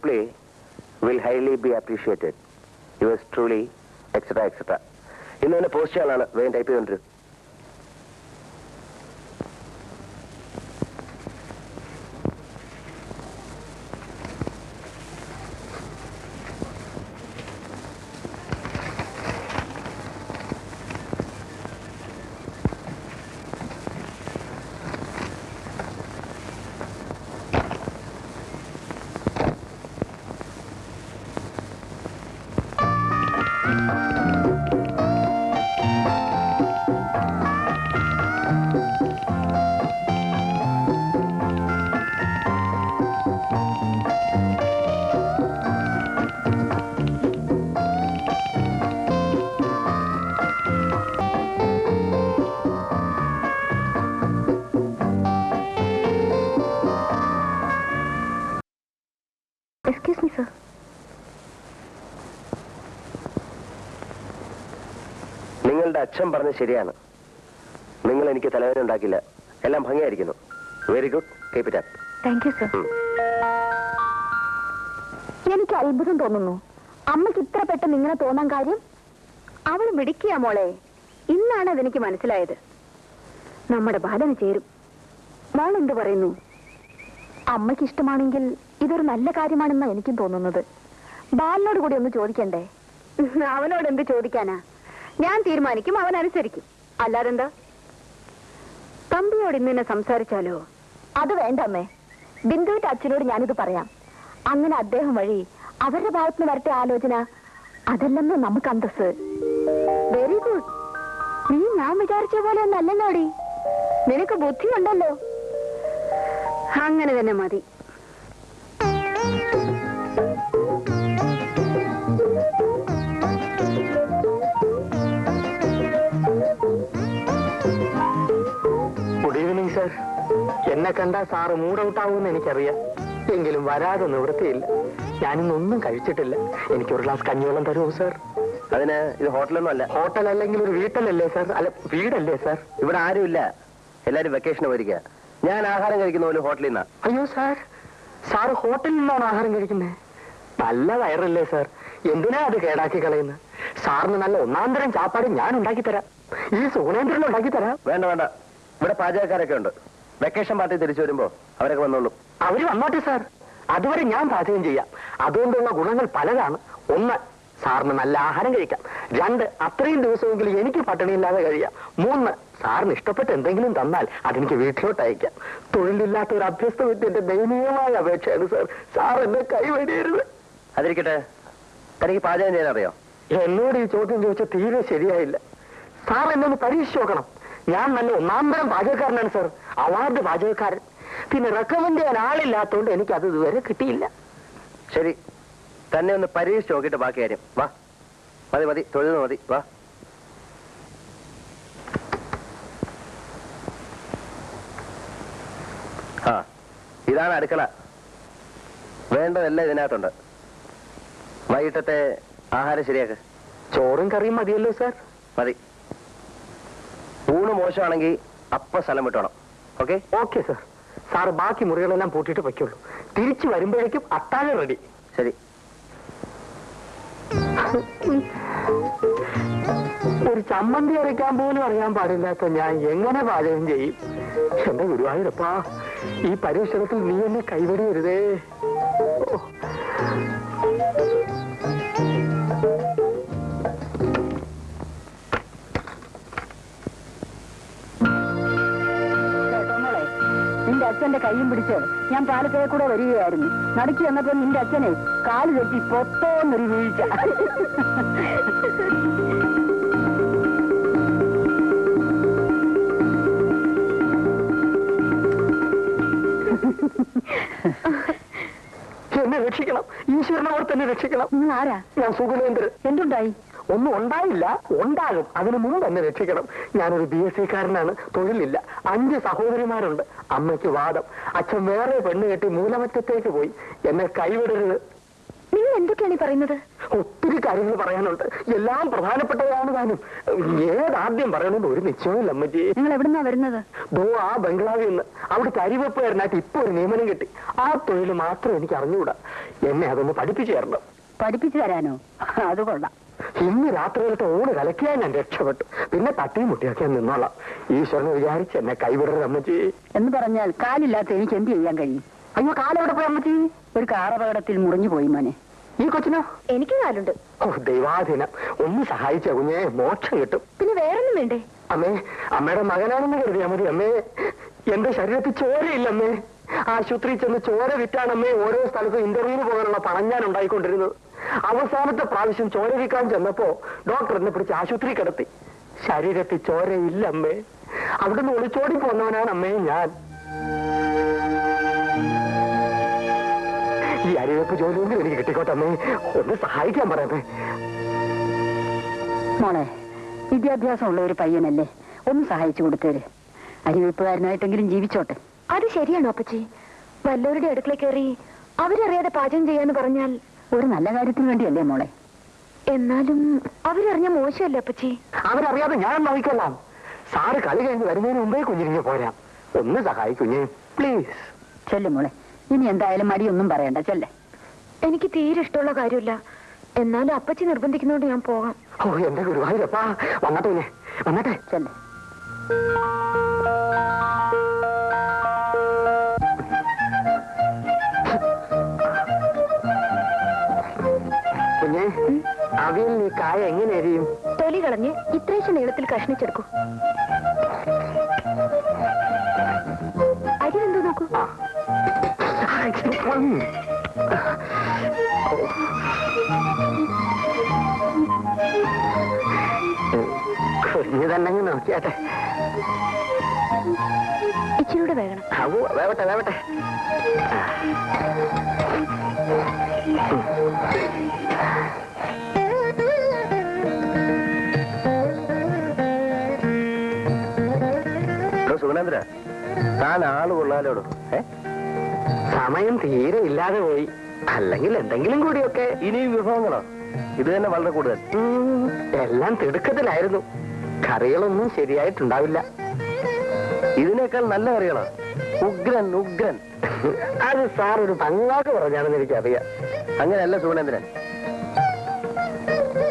reply will highly be appreciated. Yours truly, etc. etc. ഇന്ന് തന്നെ post ചെയ്യാനാണ് വേഗം ടൈപ്പ് ചെയ്തുകൊണ്ടിരും. നിങ്ങളുടെ അച്ഛൻ പറഞ്ഞത് ശരിയാണ്. നിങ്ങൾ എനിക്ക് തലവേദന ഉണ്ടാക്കില്ല. എല്ലാം ഭംഗിയായിരിക്കുന്നു. Very good. Keep it up. Thank you sir. എനിക്ക് അത്ഭുതം തോന്നുന്നു. അമ്മയ്ക്ക് ഇത്ര പെട്ടെന്ന് ഇങ്ങനെ തോന്നാൻ കാര്യം? അവൾ മിടിക്കുക മോളെ. ഇന്നാണ് അതെനിക്ക് മനസ്സിലായത്. നമ്മുടെ ബാലന് ചേരും. മോൾ എന്ത് പറയുന്നു? അമ്മയ്ക്ക് ഇഷ്ടമാണെങ്കിൽ ഇതൊരു നല്ല കാര്യമാണെന്നാണ് എനിക്കും തോന്നുന്നത്. ബാലനോട് കൂടി ഒന്ന് ചോദിക്കണ്ടേ? അവനോട് എന്ത് ചോദിക്കാനാ? ഞാൻ തീരുമാനിക്കും, അവൻ അനുസരിക്കും. അല്ലാതെന്താ? തമ്പിയോട് ഇന്ന് സംസാരിച്ചാലോ? അത് വേണ്ട അമ്മേ. ബിന്ദുവിന്റെ അച്ഛനോട് ഞാനിത് പറയാം. അങ്ങനെ അദ്ദേഹം വഴി അവരുടെ ഭാഗത്തുനിന്ന് വരട്ടെ ആലോചന. അതല്ലെന്ന് നമുക്ക് അന്തസ്. Very good. നീ ഞാൻ വിചാരിച്ച പോലെ ഒന്നല്ലല്ലോടി. നിനക്ക് ബുദ്ധിയുണ്ടല്ലോ. അങ്ങനെ തന്നെ മതി. Good evening sir. എന്നെ കണ്ടാ സാറ് മൂഡ് ഔട്ട് ആവുമെന്ന് എനിക്കറിയാം. എങ്കിലും വരാതെ നിവൃത്തിയില്ല. ഞാനിന്നൊന്നും കഴിച്ചിട്ടില്ല. എനിക്കൊരു ഗ്ലാസ് കഞ്ഞിവെള്ളം തരുമോ സർ? അതിന് ഇത് ഹോട്ടലൊന്നും അല്ല. ഹോട്ടൽ അല്ലെങ്കിൽ ഒരു വീട്ടിലല്ലേ സർ? അല്ല, വീടല്ലേ സർ? ഇവിടെ ആരുമില്ല. എല്ലാരും വെക്കേഷന് പോയിരിക്കുക. ഞാൻ ആഹാരം കഴിക്കുന്ന പോലെ ഹോട്ടലിൽ നിന്നാ. അയ്യോ സാർ, സാറ് ഹോട്ടലിൽ നിന്നാണ് ആഹാരം കഴിക്കുന്നത്? നല്ല വയറല്ലേ സാർ? എന്തിനാ അത് കേടാക്കി കളയുന്നത്? സാറിന് നല്ല ഒന്നാന്തരം ചാപ്പാട് ഞാൻ ഉണ്ടാക്കി തരാം. ഈ സോണേന്ദ്രൻ ഉണ്ടാക്കി തരാം. വേണ്ട വേണ്ട, ഇവിടെ പാചകക്കാരൊക്കെ ഉണ്ട്. വെക്കേഷൻ പാർട്ടി തിരിച്ചു വരുമ്പോ അവരൊക്കെ വന്നോളൂ. അവര് വന്നോട്ടെ സാർ. അതുവരെ ഞാൻ പാചകം ചെയ്യാം. അതുകൊണ്ടുള്ള ഗുണങ്ങൾ പലതാണ്. ഒന്ന്, സാറിന് നല്ല ആഹാരം കഴിക്കാം. രണ്ട്, അത്രയും ദിവസമെങ്കിലും എനിക്ക് പട്ടിണിയില്ലാതെ കഴിയാം. മൂന്ന്, സാറിന് ഇഷ്ടപ്പെട്ട് എന്തെങ്കിലും തന്നാൽ അതെനിക്ക് വീട്ടിലോട്ട് അയക്കാം. തൊഴിലില്ലാത്ത ഒരു അഭ്യസ്ത വിദ്യന്റെ ദയനീയമായ അപേക്ഷയാണ് സാർ. സാർ എന്നെ കൈവടിയരുത്. അതിരിക്കട്ടെ, തനിക്ക് പാചകം ചെയ്യാൻ അറിയോ? എന്നോട് ഈ ചോദ്യം ചോദിച്ചാൽ തീരെ ശരിയായില്ല. സാർ എന്നെ ഒന്ന് പരീക്ഷിച്ച് നോക്കണം. ഞാൻ നല്ല ഒന്നാന്തരം പാചകക്കാരനാണ് സാർ. അവാർഡ് പാചകക്കാരൻ. പിന്നെ റെക്കമെൻഡ് ചെയ്യാൻ ആളില്ലാത്തതുകൊണ്ട് എനിക്ക് അത് ഇതുവരെ കിട്ടിയില്ല. ശരി, തന്നെ ഒന്ന് പരീക്ഷിച്ച് നോക്കിയിട്ട് ബാക്കി കാര്യം. വാ, മതി മതി, തൊഴുതു മതി. വാ. ആ, ഇതാണ് അടുക്കള. വേണ്ടതെല്ലാം ഇതിനകത്തുണ്ട്. വൈകിട്ടത്തെ ആഹാരം ശരിയാക്ക്. ചോറും കറിയും മതിയല്ലോ സാർ? മതി. ഊണ് മോശമാണെങ്കിൽ അപ്പ സ്ഥലം വിട്ടോണം. ഓക്കെ? Okay sir. സാർ ബാക്കി മുറികളെല്ലാം പൂട്ടിയിട്ട് വയ്ക്കുള്ളൂ. തിരിച്ചു വരുമ്പോഴേക്കും അത്താഴം റെഡി. ശരി. ഒരു ചമ്മന്തി അരയ്ക്കാൻ പോലും അറിയാൻ പാടില്ലാത്ത ഞാൻ എങ്ങനെ പാചകം ചെയ്യും? എന്റെ ഗുരുവായൂരപ്പാ, ഈ പരീക്ഷണത്തിൽ നീ എന്നെ കൈവടിയരുതേ. നിന്റെ അച്ഛന്റെ കൈയും പിടിച്ച് ഞാൻ പാലത്തേ കൂടെ വരികയായിരുന്നു. നടുക്കി വന്നപ്പോ നിന്റെ അച്ഛനെ കാല് തെറ്റി പൊത്തോന്നൊരു വീഴ്ച. എന്നെ രക്ഷിക്കണം. ഈശ്വരനോർ തന്നെ രക്ഷിക്കണം. നിങ്ങൾ ആരാ? ഞാൻ സുഗുലേന്ദ്രൻ. എന്തുണ്ടായി? ഒന്നും ഉണ്ടായില്ല, ഉണ്ടാകും. അതിനു മുമ്പ് എന്നെ രക്ഷിക്കണം. ഞാനൊരു BSc കാരനാണ്. തൊഴിലില്ല. 5 സഹോദരിമാരുണ്ട്. അമ്മയ്ക്ക് വാദം. അച്ഛൻ വേറെ പെണ്ണ് കെട്ടി മൂലമറ്റത്തേക്ക് പോയി. എന്നെ കൈവിടരുത്. നിങ്ങൾ എന്തൊക്കെയാണ് ഈ പറയുന്നത്? ഒത്തിരി കാര്യങ്ങൾ പറയാനുണ്ട്, എല്ലാം പ്രധാനപ്പെട്ടതാണ്. താനും ഏതാദ്യം പറയണമെന്ന് ഒരു നിശ്ചയമില്ല അമ്മച്ചി. നിങ്ങൾ എവിടുന്നാ വരുന്നത്? ആ ബംഗ്ലാവിൽ നിന്ന്. അവിടുത്തെ അരിവെപ്പുകാരനായിട്ട് ഇപ്പൊ ഒരു നിയമനം കിട്ടി. ആ തൊഴിൽ മാത്രം എനിക്ക് അറിഞ്ഞുകൂടാ. എന്നെ അതൊന്ന് പഠിപ്പിച്ചു തരണം. പഠിപ്പിച്ചു തരാനോ? അത് കൊള്ളാം. ഇന്ന് രാത്രിയിലത്തെ ഊണ് കലക്കിയാൽ ഞാൻ രക്ഷപ്പെട്ടു. പിന്നെ തട്ടിയും മുട്ടിയൊക്കെ നിന്നോളാം. ഈശ്വരനെ വിചാരിച്ച് എന്നെ കൈവിടരുത് അമ്മച്ചി. എന്ന് പറഞ്ഞാൽ കാലില്ലാത്ത എനിക്ക് എന്ത് ചെയ്യാൻ കഴിയും? അയ്യോ, കാലെവിടെ പോയി അമ്മച്ചി? ഒരു കാറപകടത്തിൽ മുറിഞ്ഞു പോയി മോനെ. ഈ കൊച്ചിനോ? എനിക്ക് കാലുണ്ട്. ഓ ദൈവാധീനം, ഒന്ന് സഹായിച്ച കുഞ്ഞെ, മോക്ഷം കിട്ടും. പിന്നെ വേറൊന്നും വേണ്ടേ? അമ്മേ, അമ്മയുടെ മകനാണെന്ന് കരുതിയാ മതി അമ്മേ. എന്റെ ശരീരത്തിൽ ചോരയില്ല അമ്മേ. ആശുപത്രിയിൽ ചെന്ന് ചോര വിറ്റാണമ്മേ ഓരോ സ്ഥലത്തും ഇന്റർവ്യൂവിന് പോകാനുള്ള പണം ഞാൻ ഉണ്ടായിക്കൊണ്ടിരുന്നത്. അവസാനത്തെ പ്രാവശ്യം ചോര വിൽക്കാൻ ചെന്നപ്പോ ഡോക്ടർ എന്നെ പിടിച്ച് ആശുപത്രി കിടത്തി. ശരീരത്തിൽ ചോരയില്ല അമ്മേ. അവിടുന്ന് ഒളിച്ചോടി പോന്നവനാണ് അമ്മേ ഞാൻ. ഈ അരിവെപ്പ് ജോലിയൊന്നും എനിക്ക് കിട്ടിക്കോട്ടമ്മേ, ഒന്ന് സഹായിക്കാൻ പറയട്ടെ. മോളെ, വിദ്യാഭ്യാസമുള്ള ഒരു പയ്യനല്ലേ, ഒന്ന് സഹായിച്ചു കൊടുത്തേര്. അരിവെപ്പുകാരനായിട്ടെങ്കിലും ജീവിച്ചോട്ടെ. അത് ശരിയാണോ അപ്പച്ചി? വല്ലവരുടെ അടുക്കള കയറി അവരറിയാതെ പാചകം ചെയ്യാന്ന് പറഞ്ഞാൽ ഒരു നല്ല കാര്യത്തിന് വേണ്ടിയല്ലേ മോളെ? എന്നാലും അവരറിഞ്ഞ മോശമല്ലേ അപ്പച്ചി? അവരറിയാതെ ഞാൻ നോക്കിക്കൊള്ളാം. സാറ് കളി കഴിഞ്ഞ് വരുന്നതിന് മുമ്പേ കുഞ്ഞിരിഞ്ഞ് പോരാം. ഒന്ന് സഹായിക്കുഞ്ഞേ പ്ലീസ്. ചെല്ലു മോളെ, ഇനി എന്തായാലും മടിയൊന്നും പറയണ്ട, ചെല്ലേ. എനിക്ക് തീരെ ഇഷ്ടമുള്ള കാര്യമില്ല, എന്നാലും അപ്പച്ചി നിർബന്ധിക്കുന്നോണ്ട് ഞാൻ പോകാം. ഓ എന്റെ ഗുരുവായൂരപ്പാ, വന്നട്ടെ കുഞ്ഞെ, വന്നട്ടെ. ചെല്ലേ. കുഞ്ഞെ, അവിയൽ നീ കായ എങ്ങനെ എരിയും? തൊലി കളഞ്ഞ് ഇത്രയും നീളത്തിൽ കഷ്ണിച്ചെടുക്കൂ. അരി എന്തോ നോക്കൂ. കുഞ്ഞു തന്നെ നോക്കിയാട്ടെ. ഇച്ചിരൂടെ വേണം. വേവട്ടെ വേവട്ടെ. സുഗുണേന്ദ്ര, താൻ ആള് കൊള്ളാലോടോ. സമയം തീരെ ഇല്ലാതെ പോയി. അല്ലെങ്കിൽ എന്തെങ്കിലും കൂടിയൊക്കെ. ഇനിയും വിഭവങ്ങളോ? ഇത് തന്നെ വളരെ കൂടുതൽ. എല്ലാം തിടുക്കത്തിലായിരുന്നു. കറികളൊന്നും ശരിയായിട്ടുണ്ടാവില്ല. ഇതിനേക്കാൾ നല്ല കറികളോ? ഉഗ്രൻ ഉഗ്രൻ. അത് സാർ ഒരു പങ്ങാക്ക് പറഞ്ഞാണെന്ന് എനിക്കറിയാം. അങ്ങനെയല്ല സുഗുണേന്ദ്രൻ,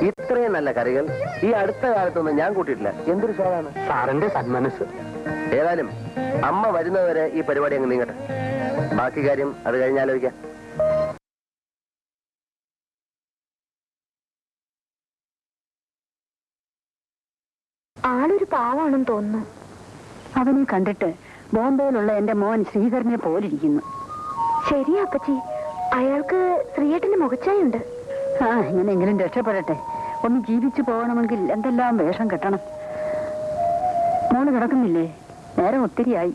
ഇത്രയും നല്ല കറികൾ ഈ അടുത്ത കാലത്തൊന്നും ഞാൻ കൂട്ടിയിട്ടില്ല. എന്തൊരു സ്വാദാണ്. സാറിന്റെ സന്മനസ്. ഏതായാലും അമ്മ വരുന്നവരെ ഈ പരിപാടി അങ്ങ് നീങ്ങട്ടെ. ബാക്കി കാര്യം അത് കഴിഞ്ഞാലോചിക്കാം. ആളൊരു പാവാണെന്ന് തോന്നുന്നു. അവനെ കണ്ടിട്ട് ബോംബെയിലുള്ള എന്റെ മോൻ ശ്രീധരനെ പോലിരിക്കുന്നു. ശരിയാ അപ്പച്ചി, അയാൾക്ക് ശ്രീയേട്ടന്റെ മുഖച്ചായുണ്ട്. എങ്ങനെയെങ്കിലും രക്ഷപ്പെടട്ടെ. ഒന്ന് ജീവിച്ചു പോകണമെങ്കിൽ എന്തെല്ലാം വേഷം കെട്ടണം. മോള് കിടക്കുന്നില്ലേ? നേരം ഒത്തിരിയായി.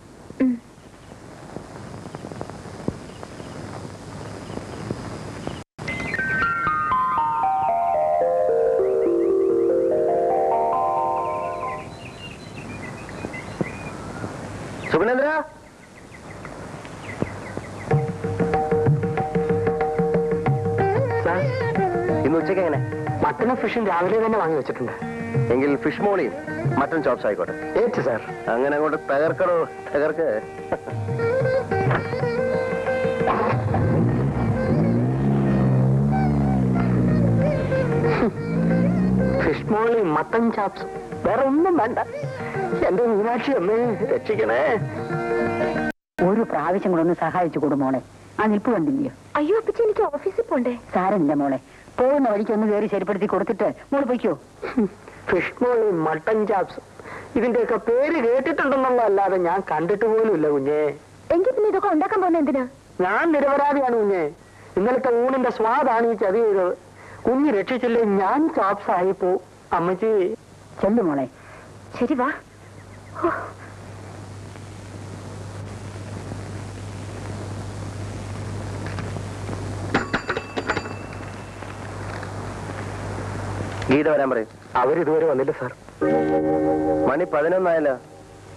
സുഗുണേന്ദ്ര, ഇന്ന് ഉച്ചയ്ക്ക് എങ്ങനെ? മട്ടനും ഫിഷും രാവിലെ തന്നെ വാങ്ങി വെച്ചിട്ടുണ്ട്. എങ്കിൽ ഫിഷ് മോളിയും മട്ടൺ ചോപ്സ് ആയിക്കോട്ടെ. ഏറ്റ് സാർ. അങ്ങനെ അങ്ങോട്ട് തകർക്കണോ? തകർക്ക്. ഫിഷ് മോളിയും മട്ടൻ ചോപ്സും, വേറെ ഒന്നും വേണ്ട. എന്റെ മീനാക്ഷി അമ്മേ രക്ഷിക്കണേ. ഒരു പ്രാവശ്യം കൂടെ ഒന്ന് സഹായിച്ചു കൊടു മോളെ. ആ നിൽപ്പ് കണ്ടില്ലയോ? അയ്യോ അപ്പച്ചി, എനിക്ക് ഓഫീസിൽ പോണ്ടേ. സാരമില്ല മോളെ, പോകുന്ന വഴിക്ക് ഒന്ന് കയറി ശരിപ്പെടുത്തി കൊടുത്തിട്ട് മോള് പോയിക്കോ. ഫിഷ് മോളിയും മട്ടൻ ചോപ്സും ഇതിന്റെയൊക്കെ പേര് കേട്ടിട്ടുണ്ടെന്നുള്ളതല്ലാതെ ഞാൻ കണ്ടിട്ട് പോലും ഇല്ല കുഞ്ഞേ. എങ്കിൽ പിന്നെ ഇതൊക്കെ ഉണ്ടാക്കാൻ പോകുന്ന എന്തിനാ? ഞാൻ നിരപരാധിയാണ് കുഞ്ഞേ. ഇന്നലത്തെ ഊണിന്റെ സ്വാദാണ് ഈ ചതി ചെയ്തത്. കുഞ്ഞ് രക്ഷിച്ചില്ലേ ഞാൻ ചോപ്സ് ആയിപ്പോ. അമ്മച്ചി ചെല്ലു മോളെ. ശരി വാ. ഗീത വരാൻ പറയും. അവരിതുവരെ വന്നില്ല സാർ. മണി 11 ആയല്ലോ.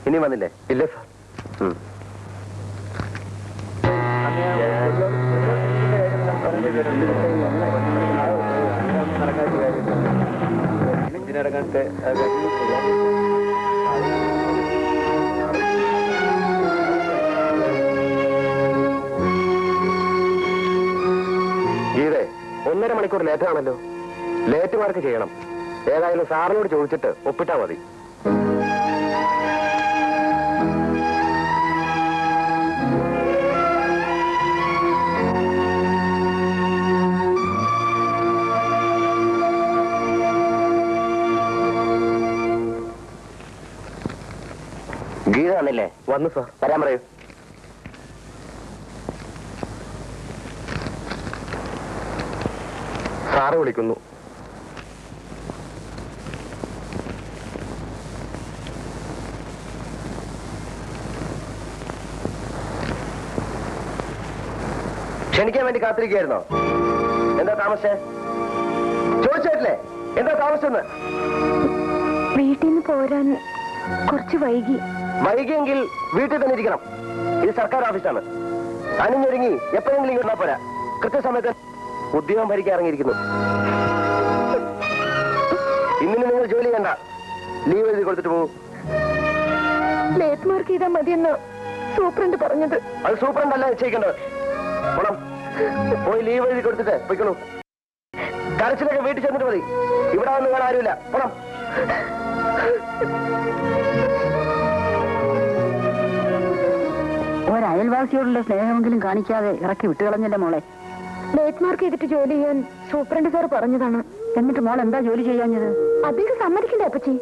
ഇനി വന്നില്ലേ? ഇല്ല സാർ. പണിയെടുക്കാൻ ഗീതേ 1.5 മണിക്കൂർ ലേറ്റാണല്ലോ. ലേറ്റ് മാർക്ക് ചെയ്യണം. ഏതായാലും സാറിനോട് ചോദിച്ചിട്ട് ഒപ്പിട്ടാ മതി. ഗീത വന്നില്ലേ? വന്നു സാർ. വരാൻ പറയൂ. സാറ് വിളിക്കുന്നു. ക്ഷണിക്കാൻ വേണ്ടി കാത്തിരിക്കുകയായിരുന്നോ? എന്താ താമസേ? ചോദിച്ചില്ലേ എന്താ താമസെന്ന്? വീട്ടിൽ നിന്ന് പോരാൻ കുറച്ച് വൈകിയെങ്കിൽ വീട്ടിൽ തന്നെ ഇരിക്കണം. ഇത് സർക്കാർ ഓഫീസാണ്. അണിഞ്ഞൊരുങ്ങി എപ്പോഴെങ്കിലും ഇങ്ങോട്ടാ പോരാ. കൃത്യസമയത്ത് ഉദ്യോഗം ഭരിക്കാൻ ഇറങ്ങിയിരിക്കുന്നു. ഇന്നിന് നിങ്ങൾ ജോലി ചെയ്യണ്ട. ലീവ് എഴുതി കൊടുത്തിട്ട് പോകും. ലേറ്റ് മാർക്ക് ചെയ്താൽ മതിയെന്ന് സൂപ്രണ്ട് പറഞ്ഞത്. അത് സൂപ്രണ്ടല്ല നിശ്ചയിക്കേണ്ടത്. പോണം. പോയി ലീവ് എഴുതി കൊടുത്തിട്ട് പോയിക്കോളൂ. കരച്ചിലൊക്കെ വീട്ടിൽ ചെന്നിട്ട് മതി. ഇവിടെ വന്ന് നിങ്ങൾ ആരുമില്ല. പോണം. ഒരയൽവാസിയോടുള്ള സ്നേഹമെങ്കിലും കാണിക്കാതെ ഇറക്കി വിട്ടുകളഞ്ഞല്ലേ മോളെ. ലേറ്റ് മാർക്ക് ചെയ്തിട്ട് ജോലി ചെയ്യാൻ സൂപ്രണ്ട് സാർ പറഞ്ഞതാണ്. എന്നിട്ട് മോൾ എന്താ ജോലി ചെയ്യാഞ്ഞത്? അദ്ദേഹം സമ്മതിക്കണ്ടേ അപ്പച്ചി?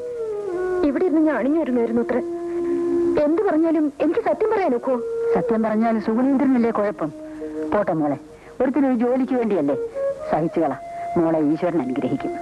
ഇവിടെ ഇരുന്ന് ഞാൻ അണിഞ്ഞിരുന്നായിരുന്നു അത്ര. എന്ത് പറഞ്ഞാലും എനിക്ക് സത്യം പറയാൻ ഒക്കോ? സത്യം പറഞ്ഞാൽ സുഗുണേന്ദ്രനല്ലേ കുഴപ്പം? പോട്ടെ മോളെ, ഒരുത്തിനൊരു ജോലിക്ക് വേണ്ടിയല്ലേ. സഹിച്ചുകള മോളെ, ഈശ്വരൻ അനുഗ്രഹിക്കും.